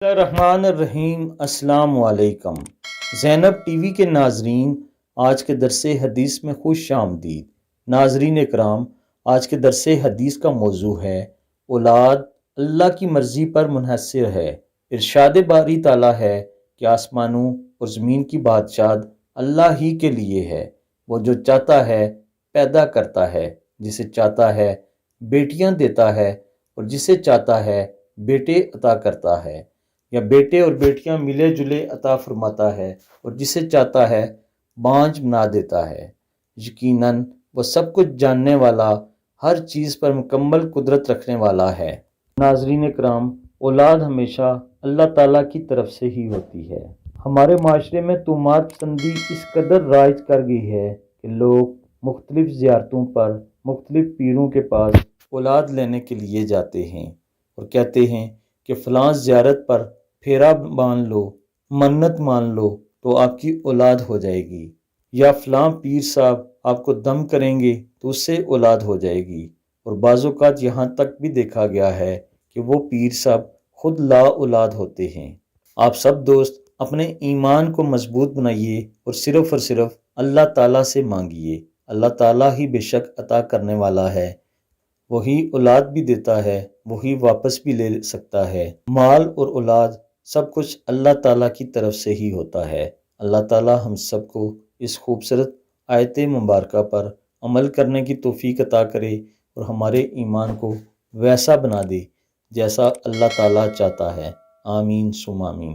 الرحمن الرحیم۔ السلام علیکم زینب ٹی وی کے ناظرین، آج کے درس حدیث میں خوش آمدید۔ ناظرین اکرام، آج کے درس حدیث کا موضوع ہے اولاد اللہ کی مرضی پر منحصر ہے۔ ارشاد باری تعالیٰ ہے کہ آسمانوں اور زمین کی بادشاہت اللہ ہی کے لیے ہے۔ وہ جو چاہتا ہے پیدا کرتا ہے، جسے چاہتا ہے بیٹیاں دیتا ہے اور جسے چاہتا ہے بیٹے عطا کرتا ہے، یا بیٹے اور بیٹیاں ملے جلے عطا فرماتا ہے اور جسے چاہتا ہے بانجھ بنا دیتا ہے۔ یقیناً وہ سب کچھ جاننے والا، ہر چیز پر مکمل قدرت رکھنے والا ہے۔ ناظرین اکرام، اولاد ہمیشہ اللہ تعالیٰ کی طرف سے ہی ہوتی ہے۔ ہمارے معاشرے میں تومات پسندی اس قدر رائج کر گئی ہے کہ لوگ مختلف زیارتوں پر مختلف پیروں کے پاس اولاد لینے کے لیے جاتے ہیں اور کہتے ہیں کہ فلاں زیارت پر پھیرا باندھ لو، منت مان لو تو آپ کی اولاد ہو جائے گی، یا فلاں پیر صاحب آپ کو دم کریں گے تو اس سے اولاد ہو جائے گی۔ اور بعض اوقات یہاں تک بھی دیکھا گیا ہے کہ وہ پیر صاحب خود لا اولاد ہوتے ہیں۔ آپ سب دوست اپنے ایمان کو مضبوط بنائیے اور صرف اللہ تعالیٰ سے مانگیے۔ اللہ تعالیٰ ہی بے شک عطا کرنے والا ہے، وہی اولاد بھی دیتا ہے، وہی واپس بھی لے سکتا ہے۔ مال اور اولاد سب کچھ اللہ تعالیٰ کی طرف سے ہی ہوتا ہے۔ اللہ تعالیٰ ہم سب کو اس خوبصورت آیت مبارکہ پر عمل کرنے کی توفیق عطا کرے اور ہمارے ایمان کو ویسا بنا دے جیسا اللہ تعالیٰ چاہتا ہے۔ آمین ثم آمین۔